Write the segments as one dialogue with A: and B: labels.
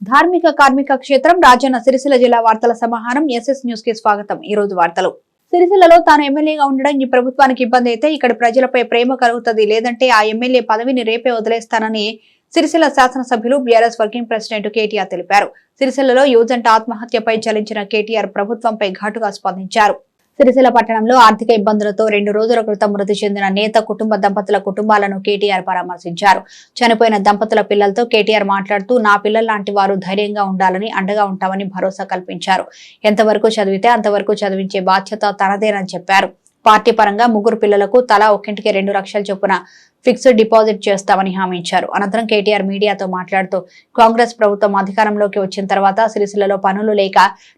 A: ధార్మిక కార్మిక క్షేత్రం రాజన్న సిరిసిల్ల జిల్లా వార్తల సమాహారం ఎస్ఎస్ న్యూస్ కి స్వాగతం. ఈ రోజు వార్తలు. సిరిసిల్లలో తాను ఎమ్మెల్యేగా ఉండడం ఈ ప్రభుత్వానికి ఇబ్బంది అయితే ఇక్కడ ప్రజలపై ప్రేమ కలుగుతుంది, లేదంటే ఆ ఎమ్మెల్యే పదవిని రేపే వదిలేస్తానని సిరిసిల్ల శాసనసభ్యులు బీఆర్ఎస్ వర్కింగ్ ప్రెసిడెంట్ కేటీఆర్ తెలిపారు. సిరిసిల్లలో యువజంట ఆత్మహత్యపై చలించిన కేటీఆర్ ప్రభుత్వంపై ఘాటుగా స్పందించారు. సిరిసిల్ల పట్టణంలో ఆర్థిక ఇబ్బందులతో 2 రోజుల క్రితం మృతి చెందిన నేత కుటుంబ దంపతుల కుటుంబాలను కేటీఆర్ పరామర్శించారు. చనిపోయిన దంపతుల పిల్లలతో కేటీఆర్ మాట్లాడుతూ నా పిల్లల లాంటి వారు ధైర్యంగా ఉండాలని, అండగా ఉంటామని భరోసా కల్పించారు. ఎంతవరకు చదివితే అంతవరకు చదివించే బాధ్యత తనదేనని చెప్పారు. పార్టీ పరంగా 3 పిల్లలకు తలా ఒక్కింటికి 2 లక్షల చొప్పున ఫిక్స్డ్ డిపాజిట్ చేస్తామని హామీ ఇచ్చారు. అనంతరం కేటీఆర్ మీడియాతో మాట్లాడుతూ కాంగ్రెస్ ప్రభుత్వం అధికారంలోకి వచ్చిన తర్వాత సిరిసిల్లలో పనులు లేక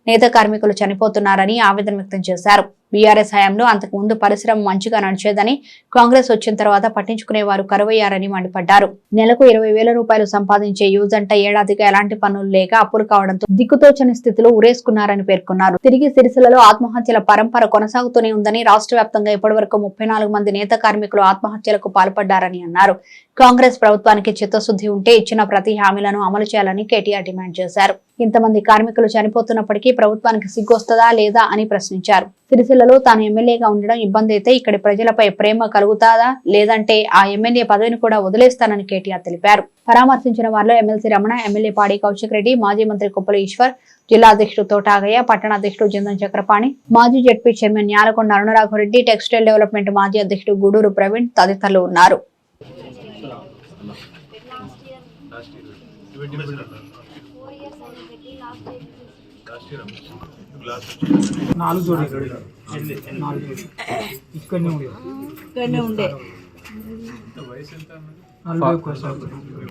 A: నేత కార్మికులు చనిపోతున్నారని ఆవేదన వ్యక్తం చేశారు. బీఆర్ఎస్ హయాంలో అంతకు ముందు పరిశ్రమ మంచిగా నడిచేదని, కాంగ్రెస్ వచ్చిన తర్వాత పట్టించుకునేవారు కరువయ్యారని మండిపడ్డారు. నెలకు 20,000 రూపాయలు సంపాదించే యువజంట ఏడాదిగా ఎలాంటి పనులు లేక అప్పులు కావడంతో దిక్కుతోచని స్థితిలో ఉరేసుకున్నారని పేర్కొన్నారు. తిరిగి సిరిసిల్లలో ఆత్మహత్యల పరంపర కొనసాగుతూనే ఉందని, రాష్ట్ర వ్యాప్తంగా ఇప్పటివరకు 34 మంది నేత కార్మికులు ఆత్మహత్యలకు పాల్పడ్డారని అన్నారు. కాంగ్రెస్ ప్రభుత్వానికి చిత్తశుద్ధి ఉంటే ఇచ్చిన ప్రతి హామీలను అమలు చేయాలని కేటీఆర్ డిమాండ్ చేశారు. ఇంతమంది కార్మికులు చనిపోతున్నప్పటికీ ప్రభుత్వానికి సిగ్గొస్తుందా లేదా అని ప్రశ్నించారు. సిరిసిల్లలో తాను ఎమ్మెల్యేగా ఉండడం ఇబ్బంది అయితే ఇక్కడి ప్రజలపై ప్రేమ కలుగుతాదా, లేదంటే ఆ ఎమ్మెల్యే పదవిని కూడా వదిలేస్తానని కేటీఆర్ తెలిపారు. పరామర్శించిన వారిలో ఎమ్మెల్సీ రమణ, ఎమ్మెల్యే పాడి కౌశిక్ రెడ్డి, మాజీ మంత్రి కొప్పుల ఈశ్వర్, జిల్లా అధ్యక్షుడు తోటాగయ్య, పట్టణ అధ్యక్షుడు జిందం చక్రపాణి, మాజీ ZP chairman Nyalakonda Arunaraghareddy, textile development మాజీ అధ్యక్షుడు గూడూరు ప్రవీణ్ తదితరులు ఉన్నారు.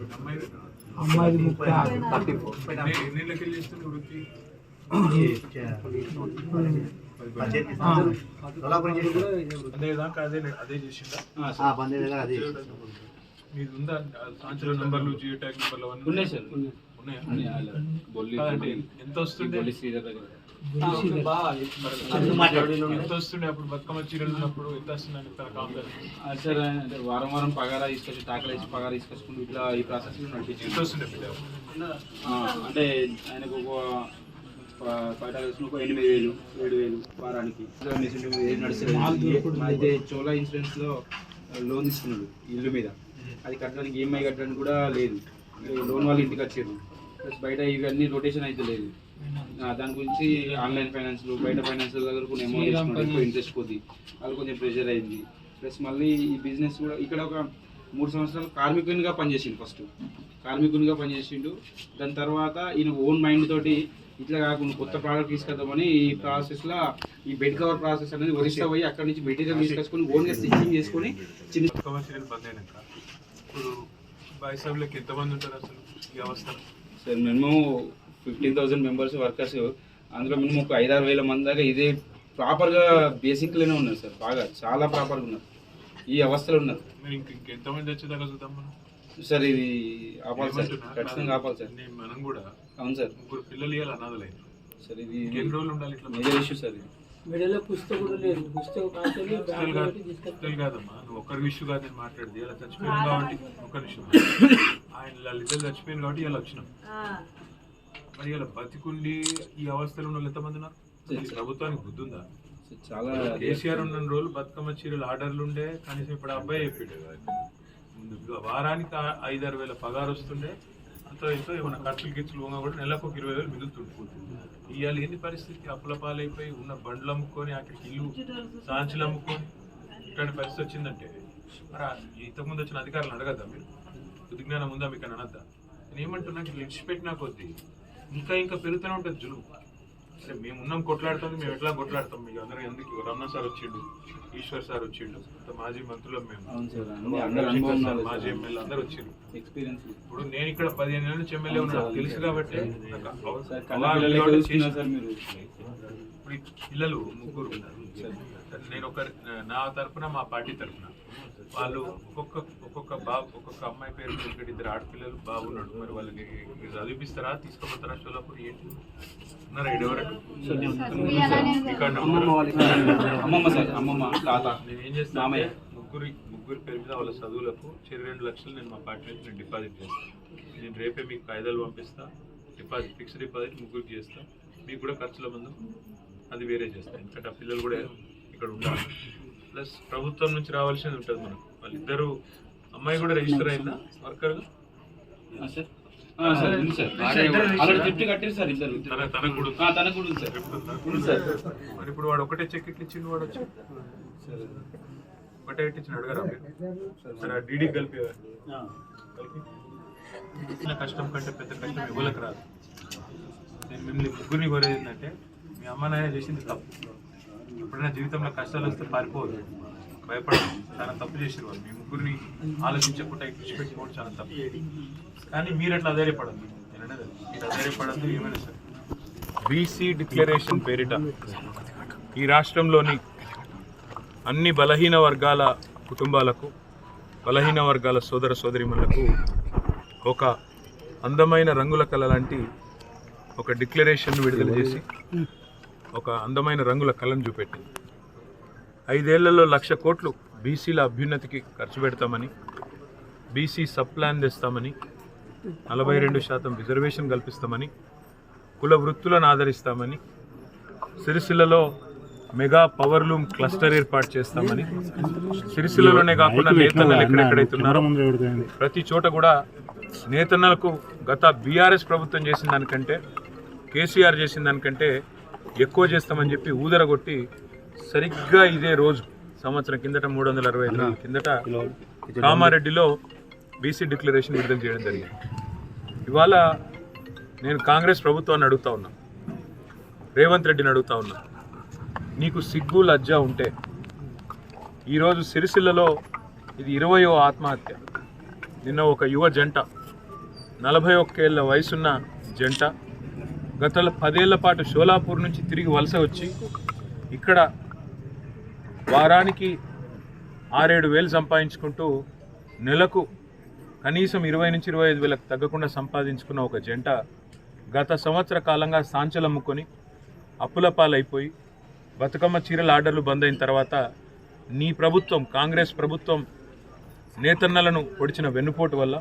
B: అమ్మాయి నంబర్లు జియో ట్యాగ్ నంబర్లు అవన్నీ ఉన్నాయి సార్. ఎంత వస్తుండే ఎంత వస్తుండే అప్పుడు బతుకమ్మ చీరలు ఉన్నప్పుడు ఎంత వస్తుందండి
C: సార్? అంటే వారం పగారా తీసుకొచ్చి టాకలు వేసి పగారా తీసుకొచ్చుకుంటూ ఇట్లా ఈ ప్రాసెస్ నడిపించి
B: ఎంత వస్తుండే
C: అంటే ఆయనకు ఒక 8,000 7,000 వారానికి నడుస్తుంది. అయితే చోలా ఇన్సూరెన్స్ లో లోన్ తీసుకున్నాడు ఇల్లు మీద, అది కట్టడానికి ఈఎంఐ కట్టడానికి కూడా లేదు. లోన్ వాళ్ళు ఇంటికి వచ్చారు, ప్లస్ బయట ఇవన్నీ రొటేషన్ అయితే లేదు. దాని గురించి ఆన్లైన్ ఫైనాన్స్ బయట ఫైనాన్స్ దగ్గర కొన్ని అమౌంట్ ఎక్కువ ఇంట్రెస్ట్ పోతుంది, వాళ్ళు కొంచెం ప్రెషర్ అయింది. ప్లస్ మళ్ళీ ఈ బిజినెస్ కూడా ఇక్కడ ఒక 3 సంవత్సరాలు కార్మికునిగా పనిచేసిండు. ఫస్ట్ కార్మికునిగా పనిచేసిండు, దాని తర్వాత ఈయన ఓన్ మైండ్ తోటి ఇట్లా కాకుండా కొత్త ప్రోడక్ట్ తీసుకొద్దామని ఈ ప్రాసెస్లో ఈ బెడ్ కవర్ ప్రాసెస్ అనేది ఒరిస్సా పోయి అక్కడ నుంచి మెటీరియల్ తీసుకొచ్చుకొని ఓన్గా స్టిచ్చింగ్ చేసుకొని చిన్న
B: బంద్ అయినాక ఇప్పుడు బాయ్సాబ్లకి ఎంతమంది ఉంటారు అసలు ఈ అవస్థ?
C: సార్ మినిమం 15,000 మెంబర్స్ వర్కర్స్, అందులో మినిమం ఒక 5-6 వేల మంది దాకా ఇదే ప్రాపర్గా బేసిక్లోనే ఉన్నారు సార్. బాగా చాలా ప్రాపర్గా ఉన్నారు, ఈ అవస్థలో ఉన్నారు.
B: ఇంకెంతమంది వచ్చేదాకా చూద్దాం మనం
C: సార్. ఇది ఆపాలి సార్, ఖచ్చితంగా ఆపాలి సార్.
B: మనం కూడా
C: అవును సార్.
B: 3 పిల్లలు ఇవ్వాలి అనాథలేదు
C: సార్. ఇది
B: ఎన్ని రోజులు ఉండాలి ఇట్లా?
C: Major issue sir. ఇది
B: కాదమ్మా, నువ్వు ఒక్కరి ఇష్యూ కాదు నేను మాట్లాడేది. ఇలా చచ్చిపోయినాం కాబట్టి ఒక్కరి ఇష్యూ, ఆయన ఇద్దరు చచ్చిపోయింది కాబట్టి ఇలా వచ్చినాం. మరి ఇలా బతికుండి ఈ అవస్థలో ఉన్న వాళ్ళు ఎంతమంది ఉన్నారు? ప్రభుత్వానికి బుద్ధి ఉందా?
C: చాలా
B: కేసీఆర్ ఉన్న రోజులు బతుకమ్మ చీరలు ఆర్డర్లు ఉండే, కనీసం ఇప్పుడు అబ్బాయి చెప్పాడు వారానికి 5-6 వేల పగారు వస్తుండే. అంతో ఇంతో ఏమైనా ఖర్చులు గిచ్చులు కూడా నెలకు ఒక 20,000 మిగులుతుంటుంది. ఇవాళ ఏంది పరిస్థితి? అప్పుల పాలైపోయి ఉన్న బండ్లు అమ్ముకొని అక్కడికి ఇల్లు సాంచులు అమ్ముకొని ఇట్లాంటి పరిస్థితి వచ్చిందంటే మరి ఇంతకుముందు వచ్చిన అధికారులు అడగద్దా? మీరు విజ్ఞానం ఉందా మీకు అని అనద్దా? నేను ఏమంటున్నా, విడిచిపెట్టినా కొద్దీ ఇంకా పెరుగుతూనే ఉంటుంది జులుము. సరే మేము ఉన్నాం, కొట్లాడుతుంది, మేము ఎట్లా కొట్లాడతాం? మీకు అందరూ ఎందుకు? రమణ సార్ వచ్చిండు, ఈశ్వర్ సార్ వచ్చిండు, మాజీ మంత్రులు మేము, మాజీ ఎమ్మెల్యే అందరూ వచ్చిండు. ఇప్పుడు నేను ఇక్కడ 15 ఏళ్ళ నుంచి ఎమ్మెల్యే ఉన్నాను, తెలుసు కాబట్టి ఇప్పుడు పిల్లలు 3 ఉన్నారు. నేను నా తరఫున మా పార్టీ తరఫున వాళ్ళు ఒక్కొక్క అమ్మాయి పేరు ఇక్కడ 2 ఆడపిల్లలు బాగున్నాడు. మరి వాళ్ళకి చదివిపిస్తారా, తీసుకుపోతారా? షోలాపూర్ ఏంటి ఉన్నారా? నేనేం చేస్తాను, ముగ్గురు పేరు మీద వాళ్ళ చదువులకు 2 లక్షలు నేను మా పార్టీ నుంచి నేను డిపాజిట్ చేస్తాను. నేను రేపే మీకు కాయిదాలు పంపిస్తా. డిపాజిట్ ఫిక్స్డ్ డిపాజిట్ ముగ్గురికి చేస్తాం. మీకు కూడా ఖర్చుల ముందు అది వేరే చేస్తాం. ఎందుకంటే ఆ పిల్లలు కూడా ఇక్కడ ఉండాలి. ప్లస్ ప్రభుత్వం నుంచి రావాల్సింది ఉంటుంది మనకు. వాళ్ళిద్దరూ అమ్మాయి కూడా రిజిస్టర్ అయిందా వర్కర్? మరి ఇప్పుడు వాడు ఒకటే చెక్ ఇట్లా ఇచ్చిండు, వాడు వచ్చి ఒకటే ఇచ్చిన అడగరా సరే డీడీ కలిపి చిన్న కష్టం కంటే పెద్ద కష్టం ఇవ్వలకు రాదు. నేను మిమ్మల్ని ముగ్గురిని కోరేది ఏంటంటే మీ అమ్మ నాయన చేసింది తప్పు. ఎప్పుడైనా జీవితంలో కష్టాలు వస్తే పారిపోవద్దు, భయపడదు. చాలా తప్పు చేసారు వాళ్ళు. మీ ముగ్గురిని ఆలోచించకుండా ఇచ్చి పెట్టుకోవడం చాలా తప్పు. కానీ మీరు అట్లా అధైర్యపడద్దు. నేను అనేది మీరు అధైర్యపడద్దు. ఏమైనా సరే బీసీ డిక్లరేషన్ పేరిట ఈ రాష్ట్రంలోని అన్ని బలహీన వర్గాల కుటుంబాలకు, బలహీన వర్గాల సోదర సోదరీమణులకు ఒక అందమైన రంగుల కళ లాంటి ఒక డిక్లరేషన్ విడుదల చేసి ఒక అందమైన రంగుల కళను చూపెట్టింది. 5 ఏళ్లలో 1,00,000 కోట్లు బీసీల అభ్యున్నతికి ఖర్చు పెడతామని, బీసీ సబ్ ప్లాన్ తెస్తామని, 42% రిజర్వేషన్ కల్పిస్తామని, కుల వృత్తులను ఆదరిస్తామని, సిరిసిల్లలో మెగా పవర్లూమ్ క్లస్టర్ ఏర్పాటు చేస్తామని, సిరిసిల్లలోనే కాకుండా నేతన్నలు ఎక్కడెక్కడైతే ఉన్నారో ప్రతి చోట కూడా నేతన్నలకు గత బీఆర్ఎస్ ప్రభుత్వం చేసిన దానికంటే, కేసీఆర్ చేసిన దానికంటే ఎక్కువ చేస్తామని చెప్పి ఊదరగొట్టి సరిగ్గా ఇదే రోజు సంవత్సరం కిందట 365 రోజుల కిందట కామారెడ్డిలో బీసీ డిక్లరేషన్ విడుదల చేయడం జరిగింది. ఇవాళ నేను కాంగ్రెస్ ప్రభుత్వాన్ని అడుగుతా ఉన్నా, రేవంత్ రెడ్డిని అడుగుతా ఉన్నా, నీకు సిగ్గు లజ్జ ఉంటే ఈరోజు సిరిసిల్లలో ఇది 20వ ఆత్మహత్య. నిన్న ఒక యువ జంట 41 ఏళ్ల వయసున్న జంట గత 10 ఏళ్ల పాటు షోలాపూర్ నుంచి తిరిగి వలస వచ్చి ఇక్కడ వారానికి 6-7 వేలు సంపాదించుకుంటూ నెలకు కనీసం 20 నుంచి 25 వేలకు తగ్గకుండా సంపాదించుకున్న ఒక జంట గత సంవత్సర కాలంగా సాంచలు అమ్ముకొని అప్పుల పాలైపోయి బతుకమ్మ చీరల ఆర్డర్లు బంద్ అయిన తర్వాత నీ ప్రభుత్వం, కాంగ్రెస్ ప్రభుత్వం నేతన్నలను పొడిచిన వెన్నుపోటు వల్ల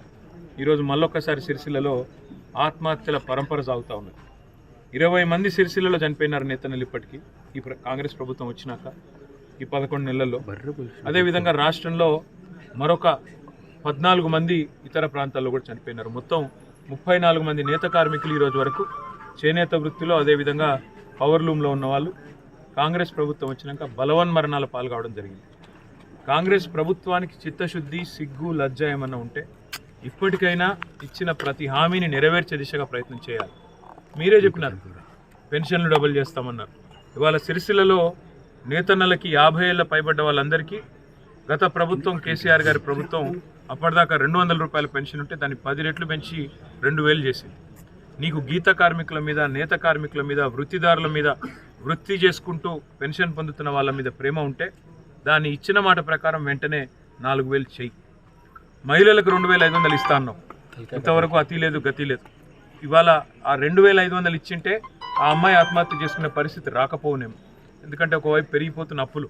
B: ఈరోజు మళ్ళొక్కసారి సిరిసిల్లలో ఆత్మహత్యల పరంపర సాగుతూ ఉన్నది. 20 మంది సిరిసిల్లలో చనిపోయినారు నేతన్నలు ఇప్పటికీ ఈ కాంగ్రెస్ ప్రభుత్వం వచ్చినాక ఈ 11 నెలల్లో. అదేవిధంగా రాష్ట్రంలో మరొక 14 మంది ఇతర ప్రాంతాల్లో కూడా చనిపోయినారు. మొత్తం 34 మంది నేత కార్మికులు ఈరోజు వరకు చేనేత వృత్తిలో, అదేవిధంగా పవర్లూమ్లో ఉన్న వాళ్ళు కాంగ్రెస్ ప్రభుత్వం వచ్చినాక బలవన్మరణాల పాల్గొవడం జరిగింది. కాంగ్రెస్ ప్రభుత్వానికి చిత్తశుద్ధి, సిగ్గు, లజ్జ ఏమన్నా ఉంటే ఇప్పటికైనా ఇచ్చిన ప్రతి హామీని నెరవేర్చే దిశగా ప్రయత్నం చేయాలి. మీరే చెప్పినారు పెన్షన్లు డబుల్ చేస్తామన్నారు. ఇవాళ సిరిసిల్లలో నేతన్నలకి 50 ఏళ్ళ పైబడ్డ వాళ్ళందరికీ గత ప్రభుత్వం, కేసీఆర్ గారి ప్రభుత్వం అప్పటిదాకా 200 రూపాయల పెన్షన్ ఉంటే దాన్ని 10 రెట్లు పెంచి 2000 చేసింది. నీకు గీత కార్మికుల మీద, నేత కార్మికుల మీద, వృత్తిదారుల మీద, వృత్తి చేసుకుంటూ పెన్షన్ పొందుతున్న వాళ్ళ మీద ప్రేమ ఉంటే దాన్ని ఇచ్చిన మాట ప్రకారం వెంటనే 4000 చెయ్యి. మహిళలకు 2500 ఇస్తా అన్నాం. ఇంతవరకు అతి లేదు, గతి లేదు. ఇవాళ ఆ 2500 ఇచ్చింటే ఆ అమ్మాయి ఆత్మహత్య చేసుకునే పరిస్థితి రాకపోనేమో. ఎందుకంటే ఒకవైపు పెరిగిపోతున్న అప్పులు.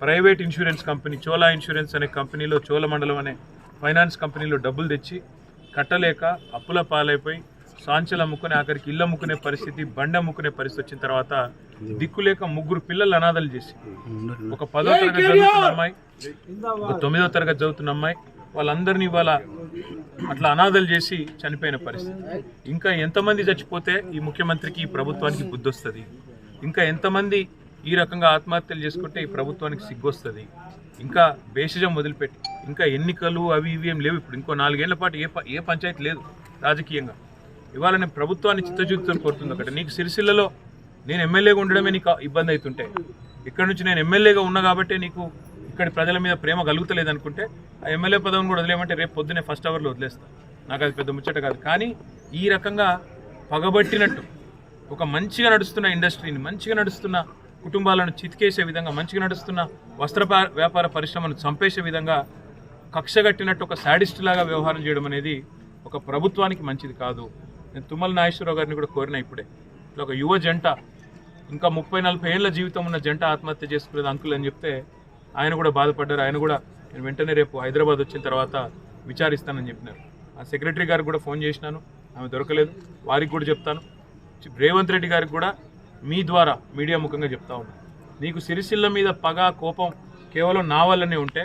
B: Private insurance company Chola insurance అనే కంపెనీలో, చోళమండలం అనే ఫైనాన్స్ కంపెనీలో డబ్బులు తెచ్చి కట్టలేక అప్పుల పాలైపోయి సాంచలు అమ్ముకునే, ఆఖరికి ఇల్లు అమ్ముకునే పరిస్థితి, బండి అమ్ముకునే పరిస్థితి వచ్చిన తర్వాత దిక్కులేక 3 పిల్లలు అనాథలు చేసి, ఒక 10వ తరగతి చదువుతున్న అమ్మాయి, ఒక 9వ తరగతి చదువుతున్న అమ్మాయి, వాళ్ళందరినీ ఇవాళ అట్లా అనాథలు చేసి చనిపోయిన పరిస్థితి. ఇంకా ఎంతమంది చచ్చిపోతే ఈ ముఖ్యమంత్రికి, ఈ ప్రభుత్వానికి బుద్ధి వస్తుంది? ఇంకా ఎంతమంది ఈ రకంగా ఆత్మహత్యలు చేసుకుంటే ఈ ప్రభుత్వానికి సిగ్గు వస్తుంది? ఇంకా భేషజం వదిలిపెట్టి, ఇంకా ఎన్నికలు అవి ఇవి ఏం లేవు. ఇప్పుడు ఇంకో 4 ఏళ్ల పాటు ఏ పంచాయతీ లేదు రాజకీయంగా. ఇవాళ నేను ప్రభుత్వాన్ని చిత్తశుద్ధితో కోరుతుంది ఒకటి, నీకు సిరిసిల్లలో నేను ఎమ్మెల్యేగా ఉండడమే నీకు ఇబ్బంది అవుతుంటే, ఇక్కడ నుంచి నేను ఎమ్మెల్యేగా ఉన్నా కాబట్టి నీకు ఇక్కడ ప్రజల మీద ప్రేమ కలుగుతలేదు అనుకుంటే ఆ ఎమ్మెల్యే పదవిని కూడా వదిలేయమంటే రేపు పొద్దున్నే ఫస్ట్ అవర్లో వదిలేస్తాను. నాకు అది పెద్ద ముచ్చట కాదు. కానీ ఈ రకంగా పగబట్టినట్టు ఒక మంచిగా నడుస్తున్న ఇండస్ట్రీని, మంచిగా నడుస్తున్న కుటుంబాలను చితికేసే విధంగా, మంచిగా నడుస్తున్న వస్త్ర వ్యాపార పరిశ్రమను చంపేసే విధంగా కక్షగట్టినట్టు ఒక శాడిస్ట్ లాగా వ్యవహారం చేయడం అనేది ఒక ప్రభుత్వానికి మంచిది కాదు. నేను తుమ్మల నాగేశ్వరరావు గారిని కూడా కోరిన ఇప్పుడే, ఇట్లా ఒక యువ జంట, ఇంకా 30-40 ఏళ్ల జీవితం ఉన్న జంట ఆత్మహత్య చేసుకునేది అంకుల్ అని చెప్తే ఆయన కూడా బాధపడ్డారు. ఆయన కూడా నేను వెంటనే రేపు హైదరాబాద్ వచ్చిన తర్వాత విచారిస్తానని చెప్పినారు. ఆ సెక్రటరీ గారికి కూడా ఫోన్ చేసినాను. ఆమె దొరకలేదు. వారికి కూడా చెప్తాను, రేవంత్ రెడ్డి గారికి కూడా మీ ద్వారా మీడియా ముఖంగా చెప్తా ఉన్నాను, నీకు సిరిసిల్ల మీద పగ కోపం కేవలం నా వల్లనే ఉంటే,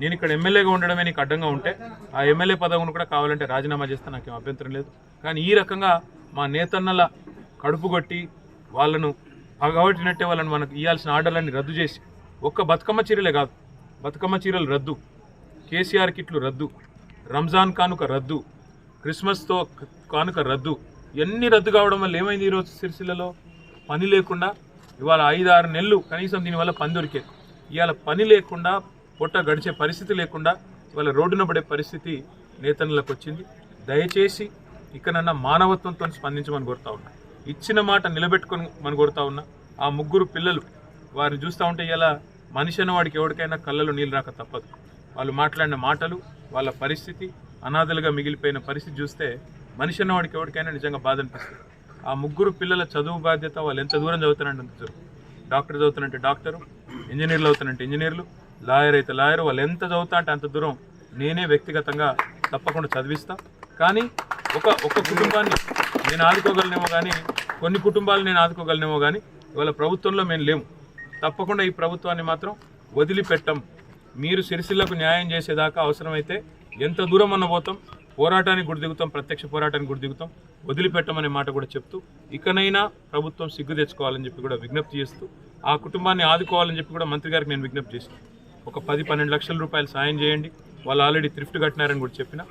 B: నేను ఇక్కడ ఎమ్మెల్యేగా ఉండడమే నీకు అడ్డంగా ఉంటే ఆ ఎమ్మెల్యే పదవిని కూడా కావాలంటే రాజీనామా చేస్తే నాకేం అభ్యంతరం లేదు. కానీ ఈ రకంగా మా నేతన్నల కడుపు కొట్టి వాళ్ళను పగబట్టినట్టే వాళ్ళని మనకు ఇవ్వాల్సిన ఆర్డర్లన్నీ రద్దు చేసి, ఒక్క బతుకమ్మ చీరలే కాదు, బతుకమ్మ చీరలు రద్దు, కేసీఆర్ కిట్లు రద్దు, రంజాన్ కానుక రద్దు, క్రిస్మస్తో కానుక రద్దు, ఇవన్నీ రద్దు కావడం వల్ల ఏమైంది? ఈరోజు సిరిసిల్లలో పని లేకుండా ఇవాళ 5-6 నెలలు కనీసం దీనివల్ల పని దొరికేది. ఇవాళ పని లేకుండా పొట్ట గడిచే పరిస్థితి లేకుండా ఇవాళ రోడ్డున పడే పరిస్థితి నేతన్నలకు వచ్చింది. దయచేసి ఇకనన్నా మానవత్వంతో స్పందించమని కోరుతా ఉన్నా, ఇచ్చిన మాట నిలబెట్టుకొని మనం కోరుతా ఉన్నా. ఆ 3 పిల్లలు వారిని చూస్తూ ఉంటే ఇలా మనిషి అన్న వాడికి ఎవరికైనా కళ్ళలో నీళ్ళు రాక తప్పదు. వాళ్ళు మాట్లాడిన మాటలు, వాళ్ళ పరిస్థితి, అనాథలుగా మిగిలిపోయిన పరిస్థితి చూస్తే మనిషి అన్న వాడికి ఎవరికైనా నిజంగా బాధ అనిపిస్తుంది. ఆ 3 పిల్లల చదువు బాధ్యత, వాళ్ళు ఎంత దూరం చదువుతారంటే అంత దూరం, డాక్టర్ చదువుతానంటే డాక్టరు, ఇంజనీర్లు అవుతానంటే ఇంజనీర్లు, లాయర్ అయితే లాయరు, వాళ్ళు ఎంత చదువుతా అంటే అంత దూరం నేనే వ్యక్తిగతంగా తప్పకుండా చదివిస్తా. కానీ ఒక కుటుంబాన్ని నేను ఆదుకోగలనేమో కానీ, కొన్ని కుటుంబాలు నేను ఆదుకోగలనేమో కానీ ఇవాళ ప్రభుత్వంలో మేము లేము. తప్పకుండా ఈ ప్రభుత్వాన్ని మాత్రం వదిలిపెట్టం. మీరు సిరిసిల్లకు న్యాయం చేసేదాకా అవసరమైతే ఎంత దూరం అన్న పోతాం, పోరాటానికి గుడి దిగుతాం, ప్రత్యక్ష పోరాటానికి గుడి దిగుతాం, వదిలిపెట్టమనే మాట కూడా చెప్తూ, ఇకనైనా ప్రభుత్వం సిగ్గు తెచ్చుకోవాలని చెప్పి కూడా విజ్ఞప్తి చేస్తూ, ఆ కుటుంబాన్ని ఆదుకోవాలని చెప్పి కూడా మంత్రి గారికి నేను విజ్ఞప్తి చేస్తాను. ఒక 10-12 లక్షల రూపాయలు సాయం చేయండి, వాళ్ళు ఆల్రెడీ థ్రిఫ్ట్ కట్టినారని కూడా చెప్పిన,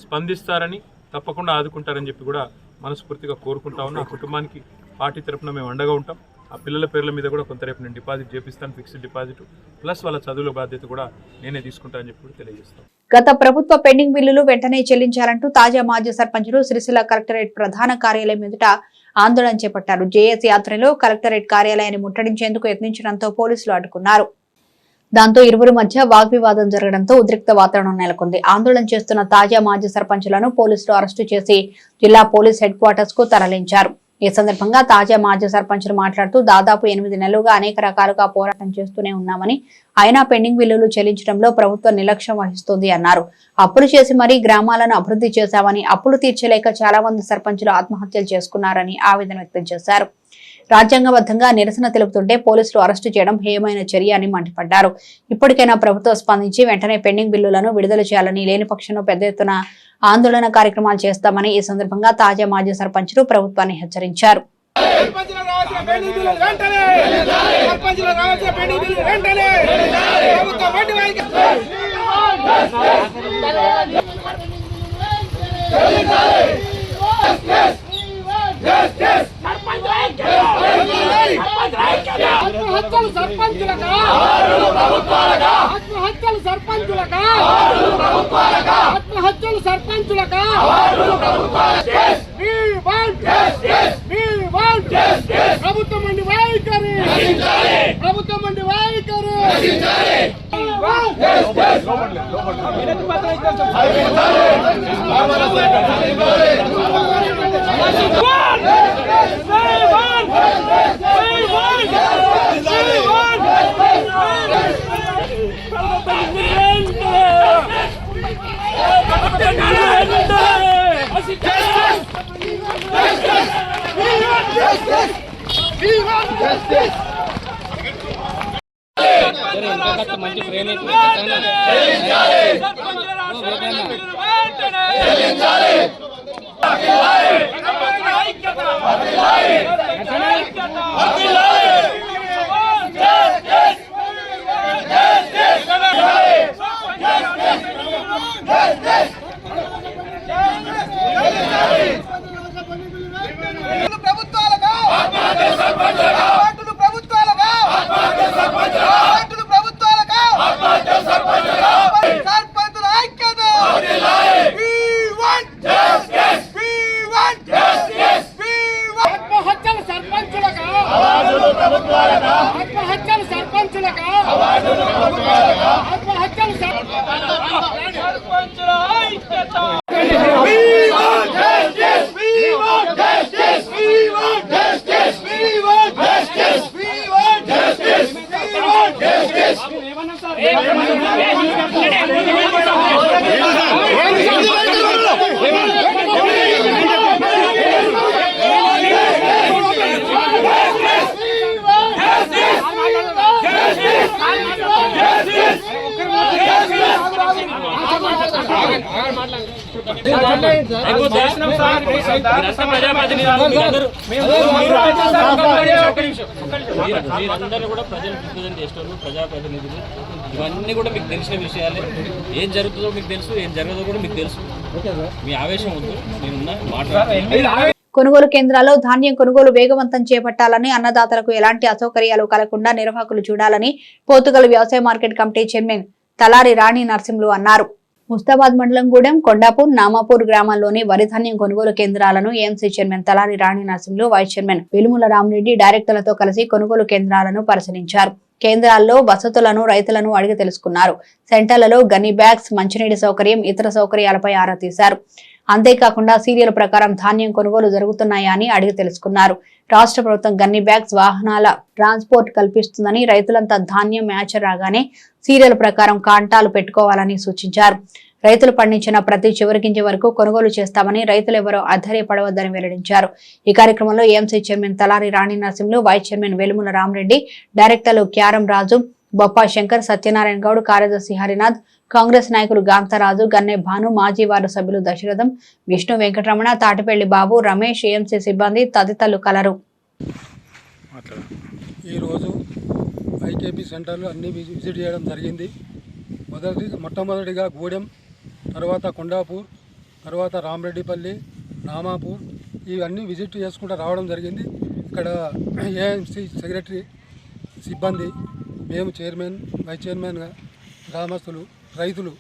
B: స్పందిస్తారని, తప్పకుండా ఆదుకుంటారని చెప్పి కూడా మనస్ఫూర్తిగా కోరుకుంటా ఉన్నా. ఆ కుటుంబానికి పార్టీ తరఫున మేము అండగా ఉంటాం. ఆ పిల్లల పేర్ల మీద కూడా కొంత రేపు నేను డిపాజిట్ చేపిస్తాను, ఫిక్స్డ్ డిపాజిట్, ప్లస్ వాళ్ళ చదువుల బాధ్యత కూడా నేనే తీసుకుంటానని చెప్పి కూడా తెలియజేస్తాను.
A: గత ప్రభుత్వ పెండింగ్ బిల్లులు వెంటనే చెల్లించాలంటూ తాజా మాజీ సర్పంచులు సిరిసిల్ల కలెక్టరేట్ ప్రధాన కార్యాలయం ఎదుట ఆందోళన చేపట్టారు. జేఏసీ ఆధ్వర్యంలో కలెక్టరేట్ కార్యాలయాన్ని ముట్టడించేందుకు యత్నించడంతో పోలీసులు అడ్డుకున్నారు. దాంతో ఇరువురి మధ్య వాగ్వివాదం జరగడంతో ఉద్రిక్త వాతావరణం నెలకొంది. ఆందోళన చేస్తున్న తాజా మాజీ సర్పంచులను పోలీసులు అరెస్టు చేసి జిల్లా పోలీస్ హెడ్ క్వార్టర్స్ కు తరలించారు. ఈ సందర్భంగా తాజా మాజీ సర్పంచులు మాట్లాడుతూ దాదాపు 8 నెలలుగా అనేక రకాలుగా పోరాటం చేస్తూనే ఉన్నామని, అయినా పెండింగ్ బిల్లులు చెల్లించడంలో ప్రభుత్వం నిర్లక్ష్యం వహిస్తోంది అన్నారు. అప్పులు చేసి మరీ గ్రామాలను అభివృద్ధి చేశామని, అప్పులు తీర్చలేక చాలా మంది సర్పంచులు ఆత్మహత్యలు చేసుకున్నారని ఆవేదన వ్యక్తం చేశారు. రాజ్యాంగబద్ధంగా నిరసన తెలుపుతుంటే పోలీసులు అరెస్టు చేయడం హేయమైన చర్య అని మండిపడ్డారు. ఇప్పటికైనా ప్రభుత్వం స్పందించి వెంటనే పెండింగ్ బిల్లులను విడుదల చేయాలని, లేని పక్షంలో పెద్ద ఎత్తున ఆందోళన కార్యక్రమాలు చేస్తామని ఈ సందర్భంగా తాజా మాజీ సర్పంచులు ప్రభుత్వాన్ని హెచ్చరించారు.
D: ఆత్మహత్యలు సర్పంచులకా, ఆత్మహత్యలు సర్పంచులకా, ఆత్మహత్యలు సర్పంచులకా, ప్రభుత్వం అండి వైఖరి, ప్రభుత్వం అండి వైఖరి.
E: మంచి ట్రైనింగ్ మీరందరూ కూడా ప్రజలు రిప్రజెంట్ చేస్తారు, ప్రజాప్రతినిధులు. ఇవన్నీ కూడా మీకు తెలిసిన విషయాలే. ఏం జరుగుతుందో మీకు తెలుసు, ఏం జరగదో కూడా మీకు తెలుసు. మీ ఆవేశం వద్దు, నేనున్నా మాట్లాడాలి.
A: కొనుగోలు కేంద్రాల్లో ధాన్యం కొనుగోలు వేగవంతం చేపట్టాలని, అన్నదాతలకు ఎలాంటి అసౌకర్యాలు కలగకుండా నిర్వాహకులు చూడాలని పోతుగల్ వ్యవసాయ మార్కెట్ కమిటీ చైర్మన్ తలారి రాణి నరసింహులు అన్నారు. ముస్తాబాద్ మండలం గూడెం, కొండాపూర్, నామాపూర్ గ్రామాల్లోని వరి ధాన్యం కొనుగోలు కేంద్రాలను ఏఎంసీ చైర్మన్ తలారి రాణి నరసింహులు, వైస్ చైర్మన్ వెలుముల రామరెడ్డి డైరెక్టర్లతో కలిసి కొనుగోలు కేంద్రాలను పరిశీలించారు. కేంద్రాల్లో వసతులను రైతులను అడిగి తెలుసుకున్నారు. సెంటర్లలో గన్ని బ్యాగ్స్, మంచినీటి సౌకర్యం, ఇతర సౌకర్యాలపై ఆరా తీశారు. అంతేకాకుండా సీరియల్ ప్రకారం ధాన్యం కొనుగోలు జరుగుతున్నాయా అని అడిగి తెలుసుకున్నారు. రాష్ట్ర ప్రభుత్వం గన్ని బ్యాగ్స్ వాహనాల ట్రాన్స్పోర్ట్ కల్పిస్తుందని, రైతులంతా ధాన్యం మ్యాచ్ రాగానే సీరియల్ ప్రకారం కాంటాలు పెట్టుకోవాలని సూచించారు. రైతులు పండించిన ప్రతి చివరి గింజ వరకు కొనుగోలు చేస్తామని, రైతులెవరూ అధైర్యపడవద్దని వెల్లడించారు. ఈ కార్యక్రమంలో ఏఎంసీ చైర్మన్ తలారి రాణి నరసింహులు, వైస్ చైర్మన్ వెలుముల రామరెడ్డి, డైరెక్టర్లు క్యారం రాజు, బొప్పా శంకర్, సత్యనారాయణ గౌడ్, కార్యదర్శి హరినాథ్, కాంగ్రెస్ నాయకులు గాంతరాజు, గన్నె భాను, మాజీ వార్డు సభ్యులు దశరథం, విష్ణు వెంకటరమణ, తాటిపల్లి బాబు, రమేష్, ఏఎంసీ సిబ్బంది తదితరులు కలరు.
F: ఈరోజు ఐకేపీ సెంటర్లు అన్ని విజిట్ చేయడం జరిగింది. మొట్టమొదటిగా గూడెం, తర్వాత కొండాపూర్, తర్వాత రామరెడ్డిపల్లి, నామాపూర్ ఇవన్నీ విజిట్ చేసుకుంటూ రావడం జరిగింది. ఇక్కడ ఏఎంసీ సెక్రటరీ సిబ్బంది, మేము చైర్మన్, వైస్ చైర్మన్గా, గ్రామస్తులు, రైతులు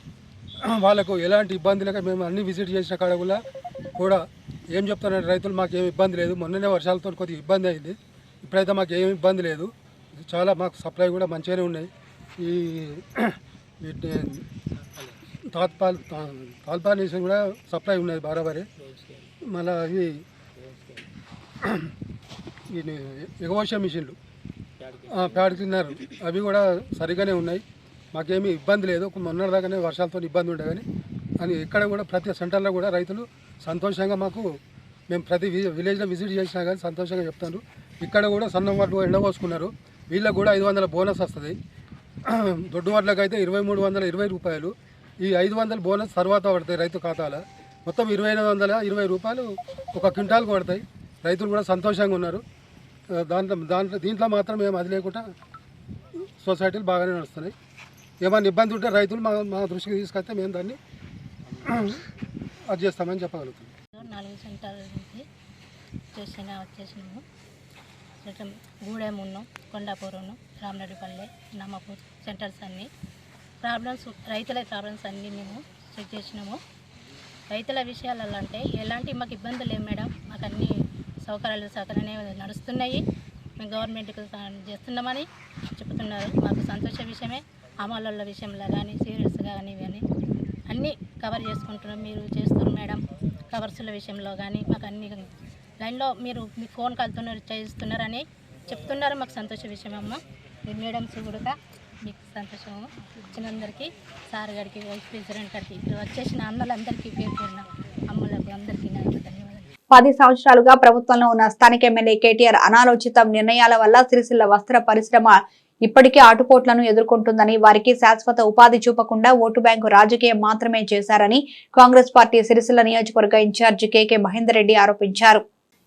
F: వాళ్ళకు ఎలాంటి ఇబ్బంది లేక మేము అన్ని విజిట్ చేసిన కాడ కూడా ఏం చెప్తారంటే రైతులు మాకు ఏమి ఇబ్బంది లేదు. మొన్ననే వర్షాలతో కొద్దిగా ఇబ్బంది అయింది, ఇప్పుడైతే మాకు ఏమి ఇబ్బంది లేదు. చాలా మాకు సప్లై కూడా మంచిగానే ఉన్నాయి. ఈ తాల్పానేషన్ కూడా సప్లై ఉన్నది బరాబరే. మళ్ళీ ఇవి ఎగవోష మిషన్లు, ప్యాడ్ క్లీనర్ అవి కూడా సరిగానే ఉన్నాయి. మాకేమీ ఇబ్బంది లేదు. మొన్నటిదాకానే వర్షాలతో ఇబ్బంది ఉండే కానీ అని ఇక్కడ కూడా ప్రతి సెంటర్లో కూడా రైతులు సంతోషంగా మాకు, మేము ప్రతి విలేజ్లో విజిట్ చేసినా కానీ సంతోషంగా చెప్తారు. ఇక్కడ కూడా సన్నం వడ్లు ఎండబోసుకున్నారు. వీళ్ళకు కూడా 500 బోనస్ వస్తుంది. దొడ్డు వడ్లకు అయితే 2320 రూపాయలు. ఈ 500 బోనస్ తర్వాత పడతాయి రైతు ఖాతాలో. మొత్తం 2520 రూపాయలు ఒక క్వింటాల్కి పడతాయి. రైతులు కూడా సంతోషంగా ఉన్నారు. దీంట్లో మాత్రం మేము అది లేకుండా సొసైటీలు బాగానే నడుస్తున్నాయి. ఏమైనా ఇబ్బంది ఉంటే రైతులు మా దృష్టికి తీసుకొస్తే మేము దాన్ని అది చేస్తామని చెప్పగలుగుతాం.
G: 4 సెంటర్ వచ్చేసినాము. గూడెం ఉన్నాం, కొండాపూర్ ఉన్నాం, రామరెడ్డిపల్లె, నామాపూర్ సెంటర్స్ అన్నీ రైతుల ప్రాబ్లమ్స్ అన్నీ మేము చెక్ చేసినాము. రైతుల విషయాలలో అంటే ఎలాంటి మాకు ఇబ్బందులు లేవు మేడం. మాకు అన్ని సౌకర్యాలు సౌకర్యాన్ని నడుస్తున్నాయి. మేము గవర్నమెంట్కి చేస్తున్నామని చెప్తున్నారు. మాకు సంతోష విషయమే. అమలుల విషయంలో కానీ, సీరియల్స్ కానీ ఇవన్నీ అన్నీ కవర్ చేసుకుంటున్నాం. మీరు చేస్తున్నారు మేడం. కవర్సుల విషయంలో కానీ మాకు అన్ని లైన్లో మీరు మీ ఫోన్ కాల్తో చేస్తున్నారని చెప్తున్నారు. మాకు సంతోష విషయం అమ్మ. మీ మేడమ్స్ కూడా మీకు సంతోషము. ఇచ్చినందరికీ సార్ గారికి, వైస్ ప్రెసిడెంట్ గారికి, ఇక్కడ వచ్చేసిన అన్నలందరికీ, పేరు పేరున అమ్మలకు అందరికీ నా ధన్యవాదాలు.
A: 10 సంవత్సరాలుగా ప్రభుత్వంలో ఉన్న స్థానిక ఎమ్మెల్యే కేటీఆర్ అనాలోచిత నిర్ణయాల వల్ల సిరిసిల్ల వస్త్ర పరిశ్రమ ఇప్పటికే ఆటుపోట్లను ఎదుర్కొంటుందని, వారికి శాశ్వత ఉపాధి చూపకుండా ఓటు బ్యాంకు రాజకీయం మాత్రమే చేశారని కాంగ్రెస్ పార్టీ సిరిసిల్ల నియోజకవర్గ ఇన్ఛార్జి కేకే మహేందర్ రెడ్డి ఆరోపించారు.